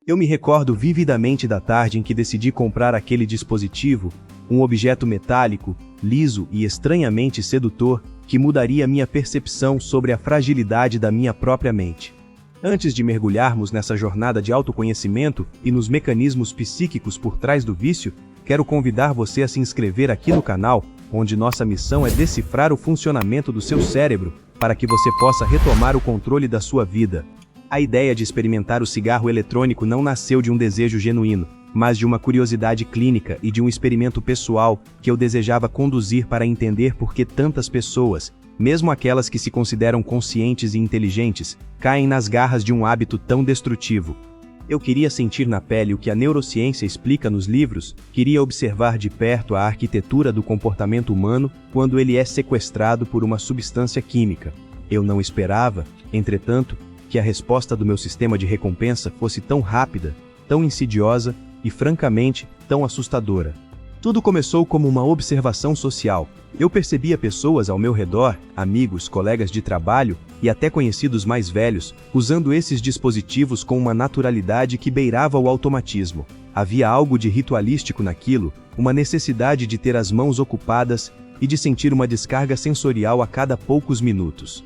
Eu me recordo vividamente da tarde em que decidi comprar aquele dispositivo, um objeto metálico, liso e estranhamente sedutor, que mudaria minha percepção sobre a fragilidade da minha própria mente. Antes de mergulharmos nessa jornada de autoconhecimento e nos mecanismos psíquicos por trás do vício, quero convidar você a se inscrever aqui no canal, onde nossa missão é decifrar o funcionamento do seu cérebro, para que você possa retomar o controle da sua vida. A ideia de experimentar o cigarro eletrônico não nasceu de um desejo genuíno, mas de uma curiosidade clínica e de um experimento pessoal que eu desejava conduzir para entender por que tantas pessoas, mesmo aquelas que se consideram conscientes e inteligentes, caem nas garras de um hábito tão destrutivo. Eu queria sentir na pele o que a neurociência explica nos livros, queria observar de perto a arquitetura do comportamento humano quando ele é sequestrado por uma substância química. Eu não esperava, entretanto, que a resposta do meu sistema de recompensa fosse tão rápida, tão insidiosa e, francamente, tão assustadora. Tudo começou como uma observação social. Eu percebia pessoas ao meu redor, amigos, colegas de trabalho e até conhecidos mais velhos, usando esses dispositivos com uma naturalidade que beirava o automatismo. Havia algo de ritualístico naquilo, uma necessidade de ter as mãos ocupadas e de sentir uma descarga sensorial a cada poucos minutos.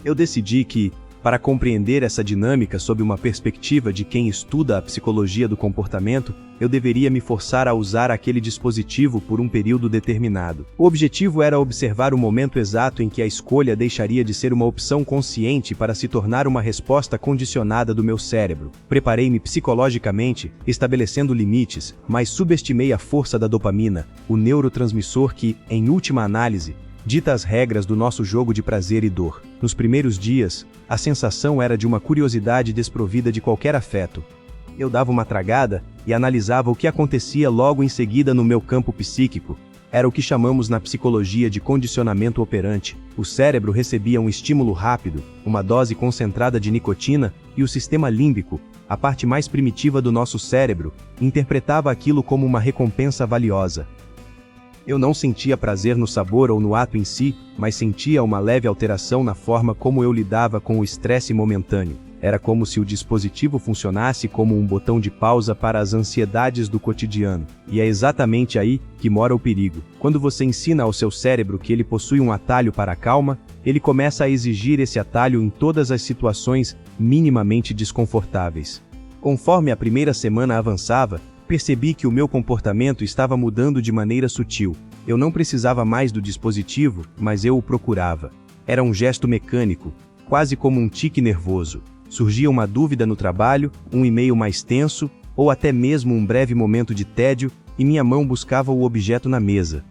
Eu decidi que, para compreender essa dinâmica sob uma perspectiva de quem estuda a psicologia do comportamento, eu deveria me forçar a usar aquele dispositivo por um período determinado. O objetivo era observar o momento exato em que a escolha deixaria de ser uma opção consciente para se tornar uma resposta condicionada do meu cérebro. Preparei-me psicologicamente, estabelecendo limites, mas subestimei a força da dopamina, o neurotransmissor que, em última análise, dita as regras do nosso jogo de prazer e dor. Nos primeiros dias, a sensação era de uma curiosidade desprovida de qualquer afeto. Eu dava uma tragada e analisava o que acontecia logo em seguida no meu campo psíquico. Era o que chamamos na psicologia de condicionamento operante. O cérebro recebia um estímulo rápido, uma dose concentrada de nicotina, e o sistema límbico, a parte mais primitiva do nosso cérebro, interpretava aquilo como uma recompensa valiosa. Eu não sentia prazer no sabor ou no ato em si, mas sentia uma leve alteração na forma como eu lidava com o estresse momentâneo. Era como se o dispositivo funcionasse como um botão de pausa para as ansiedades do cotidiano. E é exatamente aí que mora o perigo. Quando você ensina ao seu cérebro que ele possui um atalho para a calma, ele começa a exigir esse atalho em todas as situações minimamente desconfortáveis. Conforme a primeira semana avançava, percebi que o meu comportamento estava mudando de maneira sutil. Eu não precisava mais do dispositivo, mas eu o procurava. Era um gesto mecânico, quase como um tique nervoso. Surgia uma dúvida no trabalho, um e-mail mais tenso, ou até mesmo um breve momento de tédio, e minha mão buscava o objeto na mesa.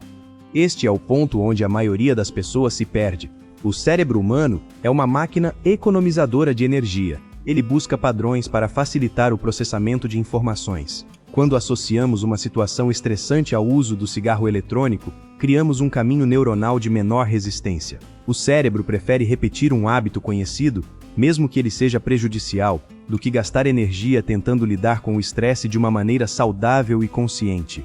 Este é o ponto onde a maioria das pessoas se perde. O cérebro humano é uma máquina economizadora de energia. Ele busca padrões para facilitar o processamento de informações. Quando associamos uma situação estressante ao uso do cigarro eletrônico, criamos um caminho neuronal de menor resistência. O cérebro prefere repetir um hábito conhecido, mesmo que ele seja prejudicial, do que gastar energia tentando lidar com o estresse de uma maneira saudável e consciente.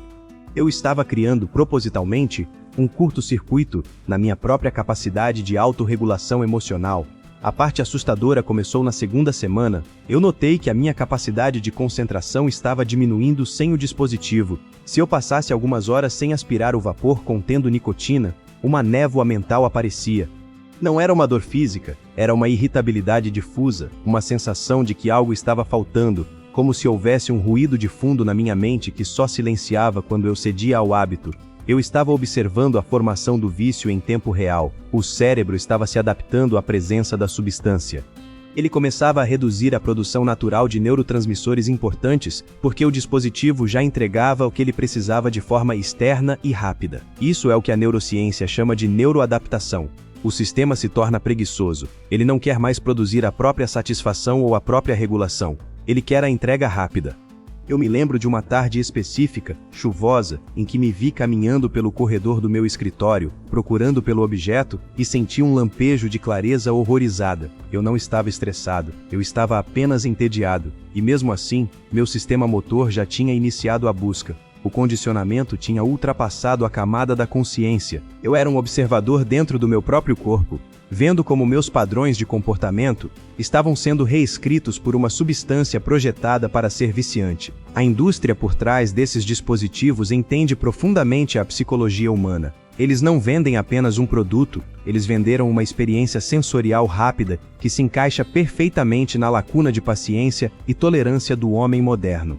Eu estava criando propositalmente um curto-circuito na minha própria capacidade de autorregulação emocional. A parte assustadora começou na segunda semana. Eu notei que a minha capacidade de concentração estava diminuindo sem o dispositivo. Se eu passasse algumas horas sem aspirar o vapor contendo nicotina, uma névoa mental aparecia. Não era uma dor física, era uma irritabilidade difusa, uma sensação de que algo estava faltando, como se houvesse um ruído de fundo na minha mente que só silenciava quando eu cedia ao hábito. Eu estava observando a formação do vício em tempo real. O cérebro estava se adaptando à presença da substância. Ele começava a reduzir a produção natural de neurotransmissores importantes, porque o dispositivo já entregava o que ele precisava de forma externa e rápida. Isso é o que a neurociência chama de neuroadaptação. O sistema se torna preguiçoso. Ele não quer mais produzir a própria satisfação ou a própria regulação. Ele quer a entrega rápida. Eu me lembro de uma tarde específica, chuvosa, em que me vi caminhando pelo corredor do meu escritório, procurando pelo objeto, e senti um lampejo de clareza horrorizada. Eu não estava estressado, eu estava apenas entediado, e mesmo assim, meu sistema motor já tinha iniciado a busca. O condicionamento tinha ultrapassado a camada da consciência. Eu era um observador dentro do meu próprio corpo, vendo como meus padrões de comportamento estavam sendo reescritos por uma substância projetada para ser viciante. A indústria por trás desses dispositivos entende profundamente a psicologia humana. Eles não vendem apenas um produto, eles venderam uma experiência sensorial rápida que se encaixa perfeitamente na lacuna de paciência e tolerância do homem moderno.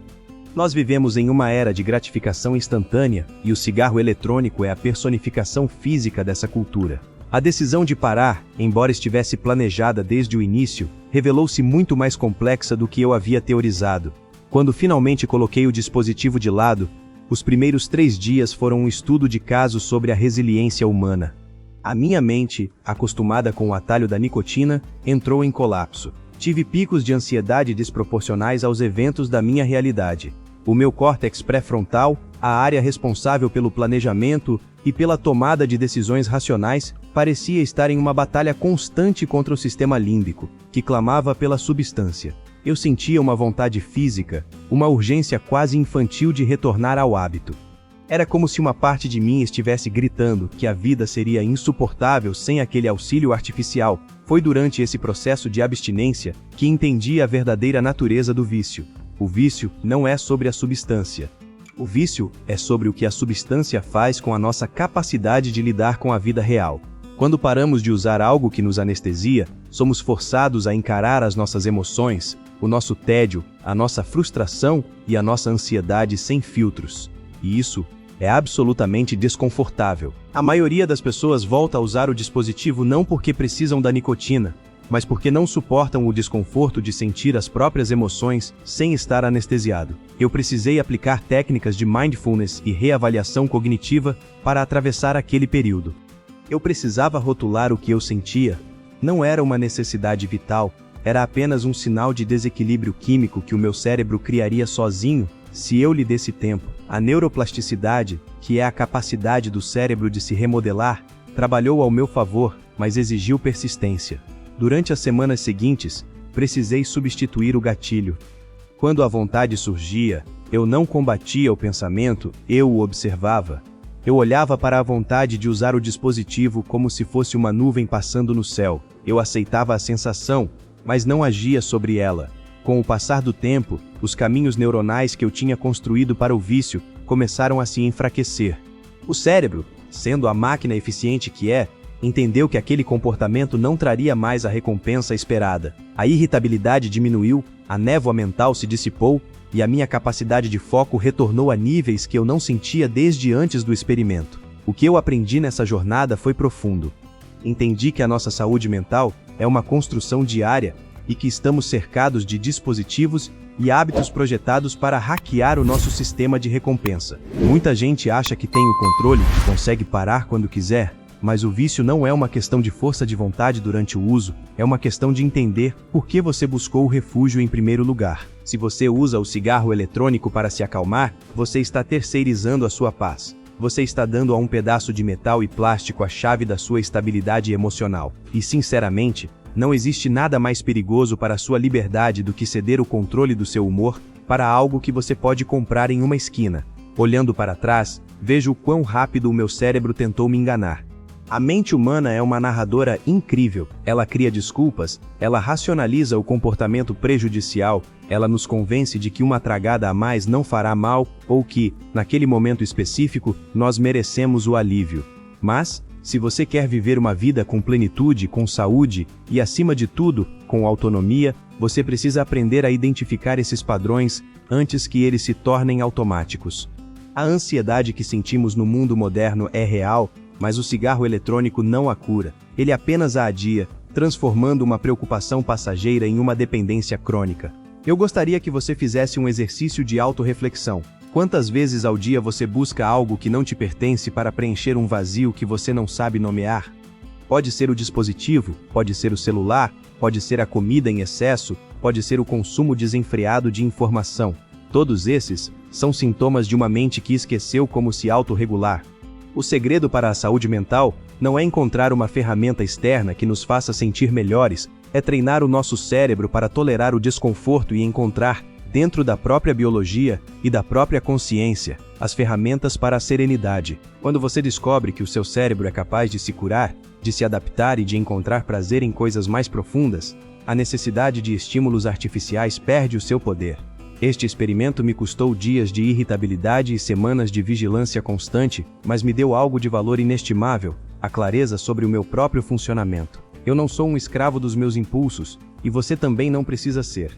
Nós vivemos em uma era de gratificação instantânea e o cigarro eletrônico é a personificação física dessa cultura. A decisão de parar, embora estivesse planejada desde o início, revelou-se muito mais complexa do que eu havia teorizado. Quando finalmente coloquei o dispositivo de lado, os primeiros 3 dias foram um estudo de caso sobre a resiliência humana. A minha mente, acostumada com o atalho da nicotina, entrou em colapso. Tive picos de ansiedade desproporcionais aos eventos da minha realidade. O meu córtex pré-frontal, a área responsável pelo planejamento e pela tomada de decisões racionais, parecia estar em uma batalha constante contra o sistema límbico, que clamava pela substância. Eu sentia uma vontade física, uma urgência quase infantil de retornar ao hábito. Era como se uma parte de mim estivesse gritando que a vida seria insuportável sem aquele auxílio artificial. Foi durante esse processo de abstinência que entendi a verdadeira natureza do vício. O vício não é sobre a substância. O vício é sobre o que a substância faz com a nossa capacidade de lidar com a vida real. Quando paramos de usar algo que nos anestesia, somos forçados a encarar as nossas emoções, o nosso tédio, a nossa frustração e a nossa ansiedade sem filtros. E isso é absolutamente desconfortável. A maioria das pessoas volta a usar o dispositivo não porque precisam da nicotina, mas porque não suportam o desconforto de sentir as próprias emoções sem estar anestesiado. Eu precisei aplicar técnicas de mindfulness e reavaliação cognitiva para atravessar aquele período. Eu precisava rotular o que eu sentia. Não era uma necessidade vital, era apenas um sinal de desequilíbrio químico que o meu cérebro criaria sozinho se eu lhe desse tempo. A neuroplasticidade, que é a capacidade do cérebro de se remodelar, trabalhou ao meu favor, mas exigiu persistência. Durante as semanas seguintes, precisei substituir o gatilho. Quando a vontade surgia, eu não combatia o pensamento, eu o observava. Eu olhava para a vontade de usar o dispositivo como se fosse uma nuvem passando no céu. Eu aceitava a sensação, mas não agia sobre ela. Com o passar do tempo, os caminhos neuronais que eu tinha construído para o vício começaram a se enfraquecer. O cérebro, sendo a máquina eficiente que é, entendeu que aquele comportamento não traria mais a recompensa esperada. A irritabilidade diminuiu, a névoa mental se dissipou e a minha capacidade de foco retornou a níveis que eu não sentia desde antes do experimento. O que eu aprendi nessa jornada foi profundo. Entendi que a nossa saúde mental é uma construção diária e que estamos cercados de dispositivos e hábitos projetados para hackear o nosso sistema de recompensa. Muita gente acha que tem o controle, que consegue parar quando quiser, mas o vício não é uma questão de força de vontade durante o uso, é uma questão de entender por que você buscou o refúgio em primeiro lugar. Se você usa o cigarro eletrônico para se acalmar, você está terceirizando a sua paz. Você está dando a um pedaço de metal e plástico a chave da sua estabilidade emocional. E, sinceramente, não existe nada mais perigoso para a sua liberdade do que ceder o controle do seu humor para algo que você pode comprar em uma esquina. Olhando para trás, vejo o quão rápido o meu cérebro tentou me enganar. A mente humana é uma narradora incrível. Ela cria desculpas, ela racionaliza o comportamento prejudicial, ela nos convence de que uma tragada a mais não fará mal ou que, naquele momento específico, nós merecemos o alívio. Mas, se você quer viver uma vida com plenitude, com saúde e, acima de tudo, com autonomia, você precisa aprender a identificar esses padrões antes que eles se tornem automáticos. A ansiedade que sentimos no mundo moderno é real, mas o cigarro eletrônico não a cura. Ele apenas a adia, transformando uma preocupação passageira em uma dependência crônica. Eu gostaria que você fizesse um exercício de autorreflexão. Quantas vezes ao dia você busca algo que não te pertence para preencher um vazio que você não sabe nomear? Pode ser o dispositivo, pode ser o celular, pode ser a comida em excesso, pode ser o consumo desenfreado de informação. Todos esses são sintomas de uma mente que esqueceu como se autorregular. O segredo para a saúde mental não é encontrar uma ferramenta externa que nos faça sentir melhores, é treinar o nosso cérebro para tolerar o desconforto e encontrar, dentro da própria biologia e da própria consciência, as ferramentas para a serenidade. Quando você descobre que o seu cérebro é capaz de se curar, de se adaptar e de encontrar prazer em coisas mais profundas, a necessidade de estímulos artificiais perde o seu poder. Este experimento me custou dias de irritabilidade e semanas de vigilância constante, mas me deu algo de valor inestimável, a clareza sobre o meu próprio funcionamento. Eu não sou um escravo dos meus impulsos, e você também não precisa ser.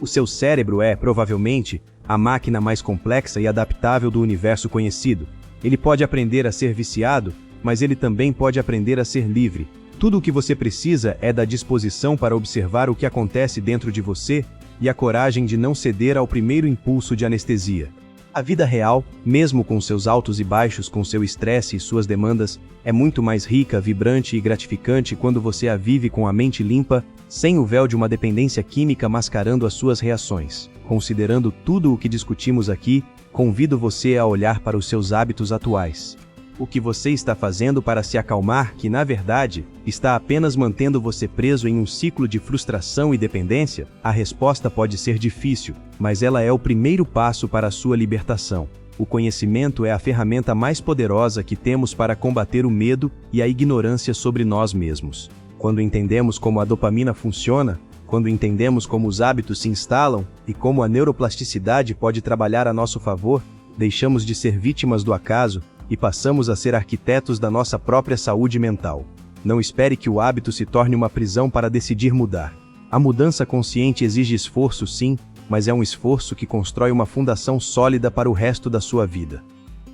O seu cérebro é, provavelmente, a máquina mais complexa e adaptável do universo conhecido. Ele pode aprender a ser viciado, mas ele também pode aprender a ser livre. Tudo o que você precisa é da disposição para observar o que acontece dentro de você e a coragem de não ceder ao primeiro impulso de anestesia. A vida real, mesmo com seus altos e baixos, com seu estresse e suas demandas, é muito mais rica, vibrante e gratificante quando você a vive com a mente limpa, sem o véu de uma dependência química mascarando as suas reações. Considerando tudo o que discutimos aqui, convido você a olhar para os seus hábitos atuais. O que você está fazendo para se acalmar, que na verdade, está apenas mantendo você preso em um ciclo de frustração e dependência? A resposta pode ser difícil, mas ela é o primeiro passo para a sua libertação. O conhecimento é a ferramenta mais poderosa que temos para combater o medo e a ignorância sobre nós mesmos. Quando entendemos como a dopamina funciona, quando entendemos como os hábitos se instalam e como a neuroplasticidade pode trabalhar a nosso favor, deixamos de ser vítimas do acaso e passamos a ser arquitetos da nossa própria saúde mental. Não espere que o hábito se torne uma prisão para decidir mudar. A mudança consciente exige esforço, sim, mas é um esforço que constrói uma fundação sólida para o resto da sua vida.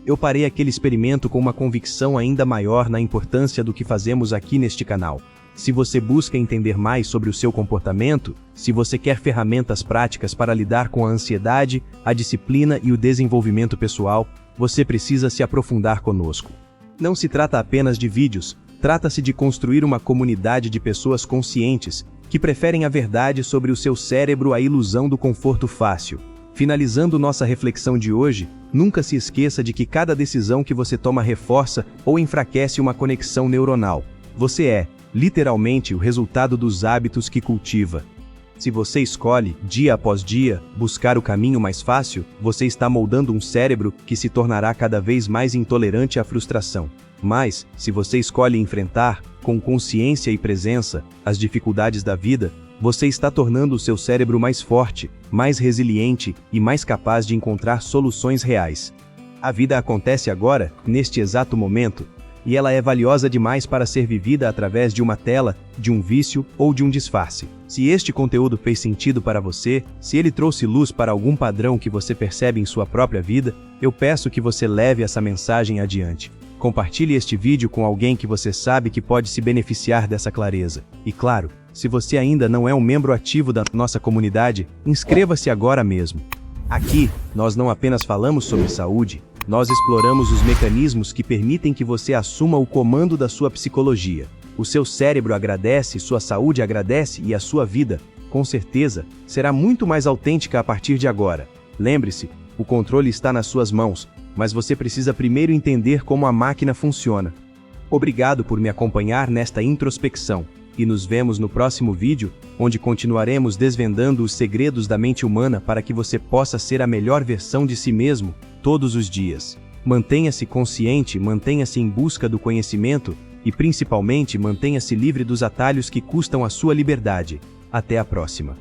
Eu parei aquele experimento com uma convicção ainda maior na importância do que fazemos aqui neste canal. Se você busca entender mais sobre o seu comportamento, se você quer ferramentas práticas para lidar com a ansiedade, a disciplina e o desenvolvimento pessoal, você precisa se aprofundar conosco. Não se trata apenas de vídeos, trata-se de construir uma comunidade de pessoas conscientes, que preferem a verdade sobre o seu cérebro à ilusão do conforto fácil. Finalizando nossa reflexão de hoje, nunca se esqueça de que cada decisão que você toma reforça ou enfraquece uma conexão neuronal. Você é, literalmente, o resultado dos hábitos que cultiva. Se você escolhe, dia após dia, buscar o caminho mais fácil, você está moldando um cérebro que se tornará cada vez mais intolerante à frustração. Mas, se você escolhe enfrentar, com consciência e presença, as dificuldades da vida, você está tornando o seu cérebro mais forte, mais resiliente e mais capaz de encontrar soluções reais. A vida acontece agora, neste exato momento, e ela é valiosa demais para ser vivida através de uma tela, de um vício ou de um disfarce. Se este conteúdo fez sentido para você, se ele trouxe luz para algum padrão que você percebe em sua própria vida, eu peço que você leve essa mensagem adiante. Compartilhe este vídeo com alguém que você sabe que pode se beneficiar dessa clareza. E claro, se você ainda não é um membro ativo da nossa comunidade, inscreva-se agora mesmo. Aqui, nós não apenas falamos sobre saúde, nós exploramos os mecanismos que permitem que você assuma o comando da sua psicologia. O seu cérebro agradece, sua saúde agradece e a sua vida, com certeza, será muito mais autêntica a partir de agora. Lembre-se, o controle está nas suas mãos, mas você precisa primeiro entender como a máquina funciona. Obrigado por me acompanhar nesta introspecção, e nos vemos no próximo vídeo, onde continuaremos desvendando os segredos da mente humana para que você possa ser a melhor versão de si mesmo, todos os dias. Mantenha-se consciente, mantenha-se em busca do conhecimento e, principalmente, mantenha-se livre dos atalhos que custam a sua liberdade. Até a próxima.